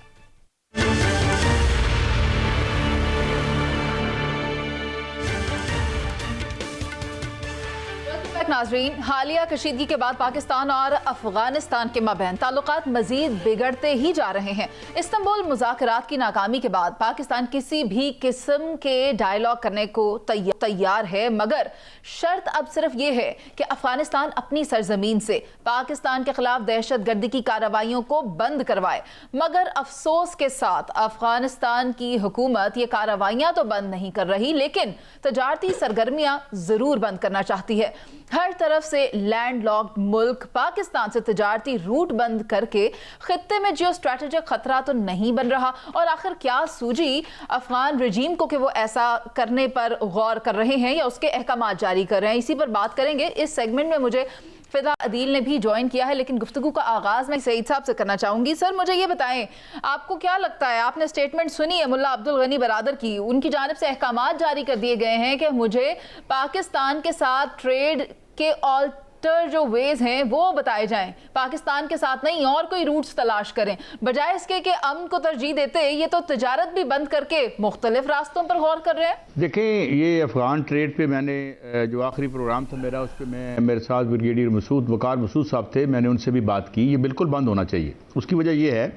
नाज़रीन, हालिया कशीदगी के बाद पाकिस्तान और अफगानिस्तान के माबैन ताल्लुकात मजीद बिगड़ते ही जा रहे हैं। इस्तांबुल मुज़ाकरात की नाकामी के बाद पाकिस्तान किसी भी किस्म के डायलॉग करने को तैयार है, मगर शर्त अब सिर्फ ये है कि अफगानिस्तान अपनी सरजमीन से पाकिस्तान के खिलाफ दहशतगर्दी की कार्रवाइयों को बंद करवाए। मगर अफसोस के साथ अफगानिस्तान की हुकूमत ये कार्रवाइयां तो बंद नहीं कर रही, लेकिन तजारती सरगर्मियां जरूर बंद करना चाहती है। हर तरफ से लैंडलॉक्ड मुल्क पाकिस्तान से तजारती रूट बंद करके खित्ते में जियो स्ट्रैटेजिक खतरा तो नहीं बन रहा। और आखिर क्या सूझी अफगान रजीम को कि वो ऐसा करने पर गौर कर रहे हैं या उसके अहकामात जारी कर रहे हैं? इसी पर बात करेंगे। इस सेगमेंट में मुझे फिदा अदील ने भी ज्वाइन किया है, लेकिन गुफ्तगू का आगाज मैं सईद साहब से करना चाहूंगी। सर, मुझे ये बताएं, आपको क्या लगता है, आपने स्टेटमेंट सुनी है मुल्ला अब्दुल गनी बरादर की, उनकी जानिब से अहकामात जारी कर दिए गए हैं कि मुझे पाकिस्तान के साथ ट्रेड के ऑल्टर जो वेज हैं वो बताए जाएं, पाकिस्तान के साथ नहीं और कोई रूट्स तलाश करें, बजाय इसके कि अमन को तरजीह देते ये तो तजारत भी बंद करके मुख्तलिफ रास्तों पर गौर कर रहे हैं। देखें, ये अफगान ट्रेड पे मैंने जो आखिरी प्रोग्राम था मेरा, उस पर मैं मेरे साथ ब्रिगेडियर वकार मसूद साहब थे, मैंने उनसे भी बात की। ये बिल्कुल बंद होना चाहिए। उसकी वजह यह है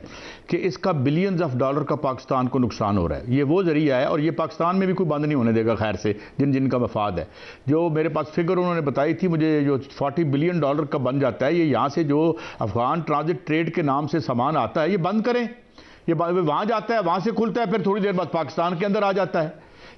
कि इसका बिलियंस ऑफ डॉलर का पाकिस्तान को नुकसान हो रहा है। ये वो जरिया है, और ये पाकिस्तान में भी कोई बंद नहीं होने देगा खैर से, जिनका मफाद है। जो मेरे पास फिगर उन्होंने बताई थी मुझे, जो 40 बिलियन डॉलर का बन जाता है, ये यहाँ से जो अफगान ट्रांजिट ट्रेड के नाम से सामान आता है ये बंद करें। ये वहाँ जाता है, वहाँ से खुलता है, फिर थोड़ी देर बाद पाकिस्तान के अंदर आ जाता है।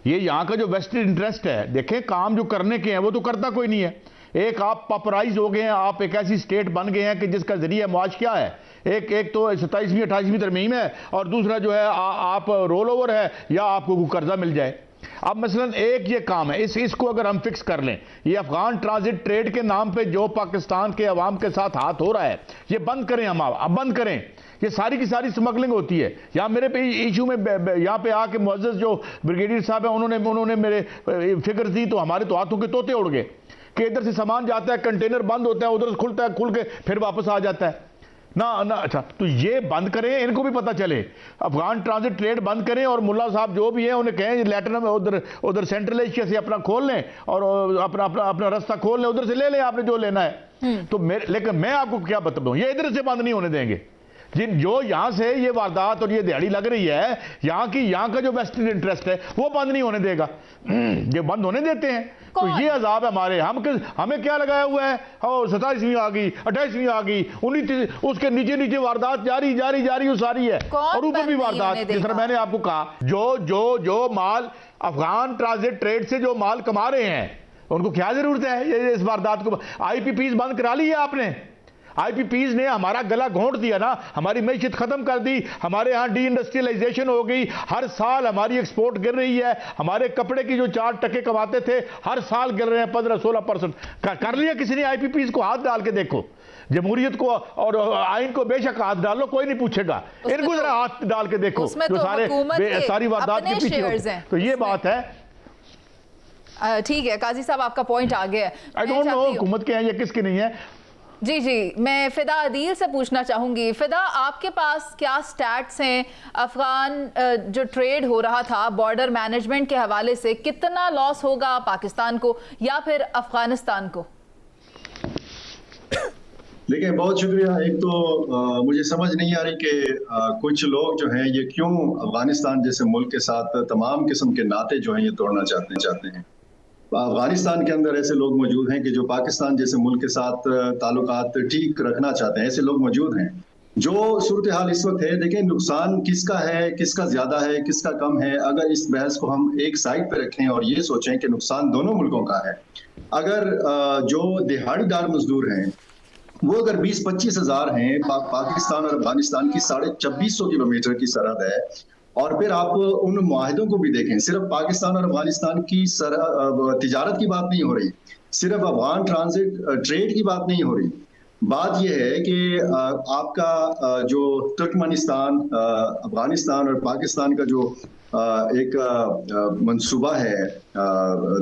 ये यहाँ का जो वेस्टेड इंटरेस्ट है, देखें काम जो करने के हैं वो तो करता कोई नहीं है। एक आप पॉपुलराइज हो गए हैं, आप एक ऐसी स्टेट बन गए हैं कि जिसका जरिया मुआश क्या है, एक तो 27वीं 28वीं तरमीम है, और दूसरा जो है आप रोल ओवर है या आपको कर्जा मिल जाए। अब मसलन एक ये काम है, इसको अगर हम फिक्स कर लें, ये अफगान ट्रांजिट ट्रेड के नाम पे जो पाकिस्तान के अवाम के साथ हाथ हो रहा है ये बंद करें। हम अब बंद करें। ये सारी की सारी स्मगलिंग होती है। यहाँ मेरे पे इशू में यहाँ पे आके मुअज़्ज़ज़ जो ब्रिगेडियर साहब हैं उन्होंने मेरे फिगर दी तो हमारे तो हाथों के तोते उड़ गए कि इधर से सामान जाता है, कंटेनर बंद होता है, उधर से खुलता है, खुल के फिर वापस आ जाता है ना। अच्छा, तो ये बंद करें, इनको भी पता चले। अफगान ट्रांजिट ट्रेड बंद करें, और मुल्ला साहब जो भी हैं उन्हें कहें लैटिन में उधर सेंट्रल एशिया से अपना खोल लें और अपना रास्ता खोल लें, उधर से ले लें आपने जो लेना है। तो लेकिन मैं आपको क्या बताऊं, ये इधर से बंद नहीं होने देंगे। जो यहां से ये वारदात और ये दिहाड़ी लग रही है, यहाँ का जो वेस्टेड इंटरेस्ट है वो बंद नहीं होने देगा। ये बंद होने देते हैं तो ये अजाब है हमारे। हमें क्या लगाया हुआ है, 27वीं आ गई, 28वीं आ गई, 19 उसके नीचे वारदात जारी सारी है, और ऊपर भी वारदात। जिस तरह मैंने आपको कहा, जो माल अफगान ट्रांजिट ट्रेड से जो माल कमा रहे हैं उनको क्या जरूरत है इस वारदात को। IPPs बंद करा ली है आपने। IPPs ने हमारा गला घोंट दिया ना, हमारी मैशियत खत्म कर दी, हमारे यहाँ डी इंडस्ट्रियलाइजेशन हो गई, हर साल हमारी एक्सपोर्ट गिर रही है। हमारे कपड़े की जो 4% कमाते थे हर साल गिर रहे हैं 15-16%। कर लिया किसी ने IPPs को? हाथ डाल के देखो। जमहूरियत को और आइन को बेशक हाथ डालो, कोई नहीं पूछेगा, इनको जरा हाथ डाल के देखो जो सारी वारदात के पीछे। तो ये बात है। ठीक है काजी साहब, आपका पॉइंट आ गया। आई डोंट नो हुकूमत के हैं या किसकी नहीं है। जी, मैं फिदा अदील से पूछना चाहूंगी। फिदा, आपके पास क्या स्टैट्स हैं अफगान जो ट्रेड हो रहा था बॉर्डर मैनेजमेंट के हवाले से, कितना लॉस होगा पाकिस्तान को या फिर अफगानिस्तान को? देखिए, बहुत शुक्रिया। एक तो मुझे समझ नहीं आ रही कि कुछ लोग जो हैं ये क्यों अफगानिस्तान जैसे मुल्क के साथ तमाम किस्म के नाते जो हैं ये तोड़ना चाहते हैं। अफगानिस्तान के अंदर ऐसे लोग मौजूद हैं कि जो पाकिस्तान जैसे मुल्क के साथ ताल्लुकात ठीक रखना चाहते हैं, ऐसे लोग मौजूद हैं। जो सूरत हाल इस वक्त है, देखें नुकसान किसका है, किसका ज्यादा है, किसका कम है। अगर इस बहस को हम एक साइड पर रखें और ये सोचें कि नुकसान दोनों मुल्कों का है, अगर जो दिहाड़ीदार मजदूर हैं वो अगर 20-25 हज़ार हैं, पाकिस्तान और अफगानिस्तान की 2450 किलोमीटर की सरहद है, और फिर आप उन मुआहिदों को भी देखें, सिर्फ पाकिस्तान और अफगानिस्तान की तिजारत की बात नहीं हो रही, सिर्फ अफगान ट्रांजिट ट्रेड की बात नहीं हो रही। बात यह है कि आपका जो तुर्कमेनिस्तान, अफगानिस्तान और पाकिस्तान का जो एक मंसूबा है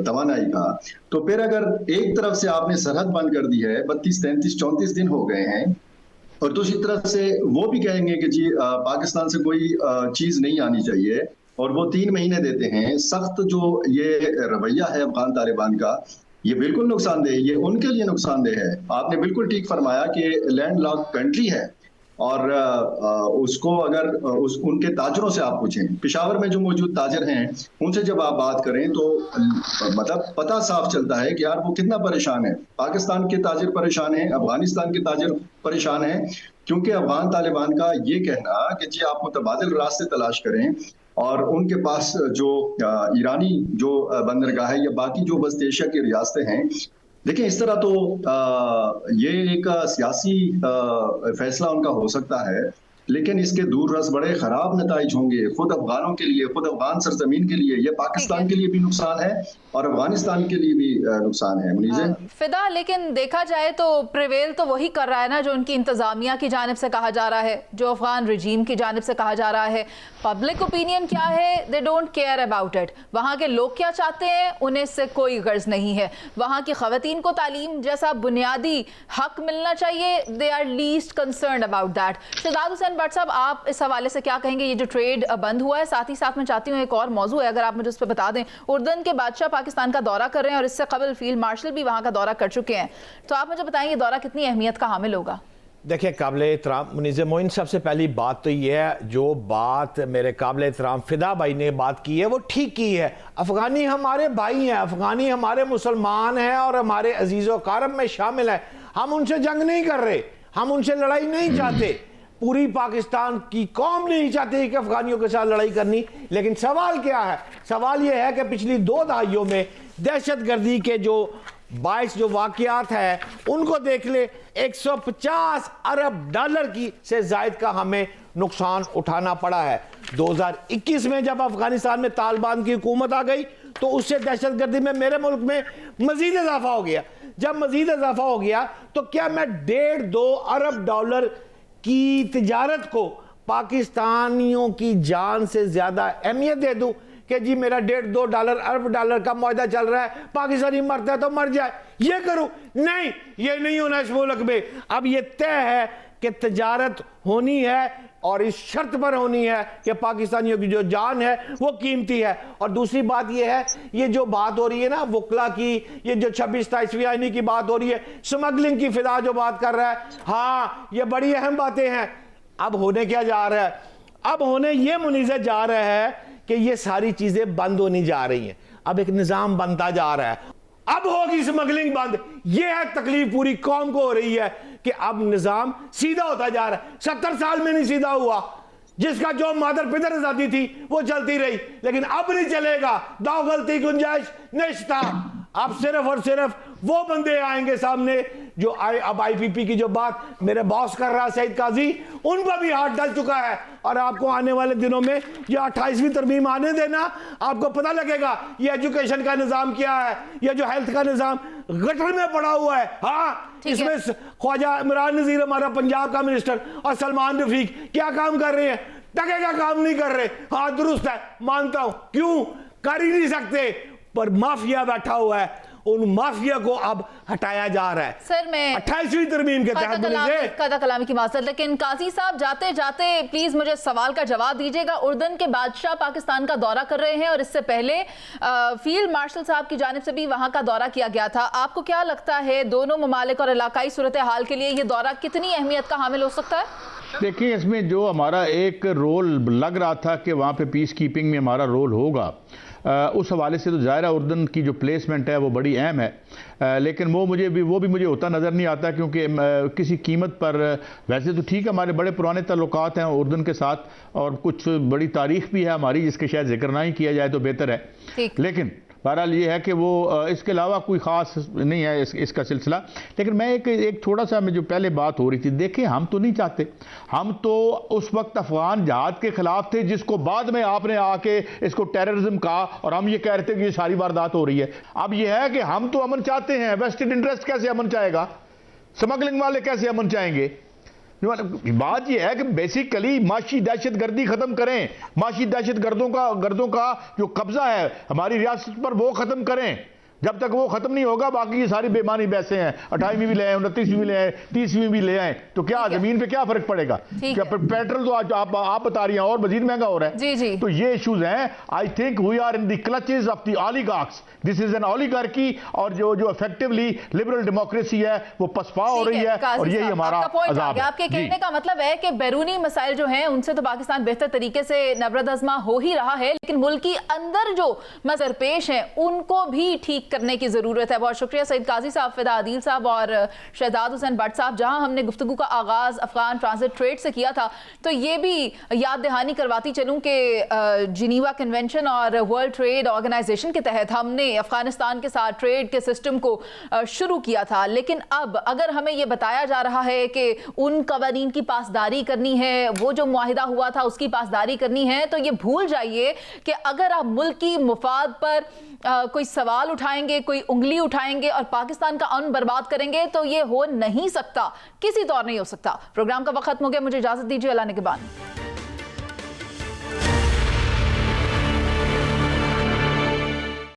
तवानाई का, तो फिर अगर एक तरफ से आपने सरहद बंद कर दी है, 32, 33, 34 दिन हो गए हैं, और दूसरी तरफ से वो भी कहेंगे कि जी पाकिस्तान से कोई चीज नहीं आनी चाहिए, और वो 3 महीने देते हैं। सख्त जो ये रवैया है अफगान तालिबान का, ये बिल्कुल नुकसानदेह है, ये उनके लिए नुकसानदेह है। आपने बिल्कुल ठीक फरमाया कि लैंड लॉक कंट्री है, और उसको अगर उनके ताजरों से आप पूछें, पेशावर में जो मौजूद ताजर हैं उनसे जब आप बात करें तो मतलब पता साफ चलता है कि यार वो कितना परेशान है। पाकिस्तान के ताजर परेशान हैं, अफगानिस्तान के ताजर परेशान हैं, क्योंकि अफगान तालिबान का ये कहना कि जी आप मुतबादिल रास्ते तलाश करें, और उनके पास जो ईरानी जो बंदरगाह है या बाकी जो वस्त एशिया की रियासतें हैं, देखिए इस तरह तो ये एक सियासी फैसला उनका हो सकता है, लेकिन इसके दूर रस बड़े खराब नताइज होंगे खुद अफगानों के लिए, खुद अफगान सरजमीन के लिए। ये पाकिस्तान के लिए भी नुकसान है और अफगानिस्तान के लिए भी नुकसान है। मुनीज़े फिदा, लेकिन देखा जाए तो प्रिवेल तो वही कर रहा है ना जो उनकी इंतजामिया की जानिब से कहा जा रहा है, जो अफगान रजीम की जानिब से कहा जा रहा है। पब्लिक ओपिनियन क्या है? They don't care about it. वहाँ के लोग क्या चाहते हैं, उन्हें इससे कोई गर्ज नहीं है। वहाँ की खवातीन को तालीम जैसा बुनियादी हक मिलना चाहिए, they are least concern about that. Shahzad Hussain Bhatt Sahab, आप इस हवाले से क्या कहेंगे? ये जो ट्रेड बंद हुआ है, साथ ही साथ मैं चाहती हूँ एक और मौजू है, अगर आप मुझे उस पर बता दें। उर्दन के बादशाह पाकिस्तान का दौरा कर रहे हैं और इससे कबल फील्ड मार्शल भी वहाँ का दौरा कर चुके हैं, तो आप मुझे बताएं ये दौरा कितनी अहमियत का हामिल होगा? देखिए, काबिल एहतराम मुनीज़ मोइन, सबसे पहली बात तो ये है, जो बात मेरे काबिल एहतराम फिदा भाई ने बात की है वो ठीक की है। अफ़गानी हमारे भाई हैं, अफ़गानी हमारे मुसलमान हैं और हमारे अजीज़ो कारब में शामिल हैं। हम उनसे जंग नहीं कर रहे, हम उनसे लड़ाई नहीं चाहते, पूरी पाकिस्तान की कौम नहीं चाहती कि अफ़गानियों के साथ लड़ाई करनी। लेकिन सवाल क्या है? सवाल ये है कि पिछली 2 दहाइयों में दहशतगर्दी के जो बाइस जो वाक़यात है उनको देख ले, 150 अरब डॉलर की से ज़ायद का हमें नुकसान उठाना पड़ा है। 2021 में जब अफगानिस्तान में तालिबान की हुकूमत आ गई तो उससे दहशतगर्दी में मेरे मुल्क में मजीद इजाफा हो गया। जब मजीद इजाफा हो गया तो क्या मैं 1.5-2 अरब डॉलर की तिजारत को पाकिस्तानियों की जान से ज्यादा अहमियत दे दूं कि जी मेरा 1.5-2 अरब डॉलर का मुआहदा चल रहा है, पाकिस्तानी मरता है तो मर जाए, ये करूं? नहीं, ये नहीं होना इस मुल्क में। अब ये तय है कि तिजारत होनी है और इस शर्त पर होनी है कि पाकिस्तानियों की जो जान है वो कीमती है। और दूसरी बात ये है, ये जो बात हो रही है ना वकला की, ये जो 26-27वीं आईनी की बात हो रही है, स्मगलिंग की फिदा जो बात कर रहा है, हाँ ये बड़ी अहम बातें हैं। अब होने क्या जा रहा है? अब होने ये मुनीज़े जा रहा है कि ये सारी चीजें बंद होनी जा रही हैं। अब एक निजाम बनता जा रहा है, अब होगी स्मगलिंग बंद। ये है तकलीफ पूरी कौम को हो रही है कि अब निजाम सीधा होता जा रहा है। 70 साल में नहीं सीधा हुआ, जिसका जो मादर पिदर आजादी थी वो चलती रही, लेकिन अब नहीं चलेगा। दाव गलती गुंजाइश निश्ता। अब सिर्फ और सिर्फ वो बंदे आएंगे सामने जो अब IPP की जो बात मेरे बॉस कर रहा है सईद काजी, उन पर भी हाथ डल चुका है। और आपको आने वाले दिनों में ये 28वीं तरमीम आने देना, आपको पता लगेगा ये एजुकेशन का निज़ाम क्या है, ये जो हेल्थ का निज़ाम गटर में पड़ा हुआ है। हाँ, इसमें ख्वाजा इमरान नज़ीर हमारा पंजाब का मिनिस्टर और सलमान रफीक क्या काम कर रहे हैं? टके का काम नहीं कर रहे। हाँ दुरुस्त है, मानता हूं, क्यों कर ही नहीं सकते, पर माफिया बैठा हुआ है, उन माफिया को अब हटाया जा रहा है। सर मैं 28वीं तरमीम के तहत कदा कलामी की बात, लेकिन काजी साहब जाते जाते प्लीज मुझे सवाल का जवाब दीजिएगा। उर्दन के बादशाह पाकिस्तान का दौरा कर रहे हैं और इससे पहले फील्ड मार्शल साहब की जानिब से भी वहां का दौरा किया गया था। आपको क्या लगता है दोनों ममालिक और इलाकाई सूरत हाल के लिए ये दौरा कितनी अहमियत का हामिल हो सकता है? देखिए, इसमें जो हमारा एक रोल लग रहा था कि वहाँ पे पीस कीपिंग में हमारा रोल होगा, उस हवाले से तो ज़ाहिर है उर्दन की जो प्लेसमेंट है वो बड़ी अहम है, लेकिन वो भी मुझे होता नज़र नहीं आता, क्योंकि किसी कीमत पर वैसे तो ठीक है हमारे बड़े पुराने ताल्लुकात हैं उर्दन के साथ और कुछ बड़ी तारीख भी है हमारी जिसके शायद जिक्र ना ही किया जाए तो बेहतर है, लेकिन बहरहाल ये है कि वो इसके अलावा कोई ख़ास नहीं है इसका सिलसिला। लेकिन मैं एक थोड़ा सा में जो पहले बात हो रही थी, देखिए हम तो नहीं चाहते, हम तो उस वक्त अफगान जहाद के खिलाफ थे जिसको बाद में आपने आके इसको टेररिज्म कहा और हम ये कह रहे थे कि ये सारी वारदात हो रही है। अब ये है कि हम तो अमन चाहते हैं, वेस्टेड इंटरेस्ट कैसे अमन चाहेगा, स्मगलिंग वाले कैसे अमन चाहेंगे। बात यह है कि बेसिकली माशी दहशत गर्दी खत्म करें, माशी दहशत गर्दों का जो कब्जा है हमारी रियासत पर वो खत्म करें। जब तक वो खत्म नहीं होगा बाकी ये सारी बेमानी बैसे हैं, 28वीं भी ले आए, 29वीं भी ले आए, 30वीं भी ले आए, तो क्या जमीन पे क्या फर्क पड़ेगा। क्या पेट्रोल तो आज आप बता रही हैं और मजीद महंगा हो रहा है। जी जी। तो ये इश्यूज हैं। I think we are in the clutches of the oligarchs, this is an oligarchy, और जो इफेक्टिवली लिबरल डेमोक्रेसी है वो पसपा हो रही है और यही हमारा अज़ाब है। आपके कहने का मतलब है कि बैरूनी मसाइल जो हैं उनसे तो पाकिस्तान बेहतर तरीके से नबरदज़मा हो ही रहा है, लेकिन मुल्क की अंदर जो मसर पेश हैं उनको भी ठीक करने की जरूरत है। बहुत शुक्रिया सईद काजी साहब, फिदा आदिल साहब और शहजाद हुसैन भट्ट साहब। जहां हमने गुफ्तगू का आगाज अफगान ट्रांजिट ट्रेड से किया था, तो ये भी याद दहानी करवाती चलूं कि जिनीवा कन्वेंशन और वर्ल्ड ट्रेड ऑर्गेनाइजेशन के तहत हमने अफगानिस्तान के साथ ट्रेड के सिस्टम को शुरू किया था, लेकिन अब अगर हमें यह बताया जा रहा है कि उन कवानीन की पासदारी करनी है, वो जो मुआहिदा हुआ था उसकी पासदारी करनी है, तो ये भूल जाइए कि अगर आप मुल्क की मुफाद पर कोई सवाल उठाएंगे, कोई उंगली उठाएंगे और पाकिस्तान का अमन बर्बाद करेंगे, तो ये हो नहीं सकता, किसी तौर नहीं हो सकता। प्रोग्राम का वक्त खत्म हो गया, मुझे इजाजत दीजिए, अल्लाह ने के बाद।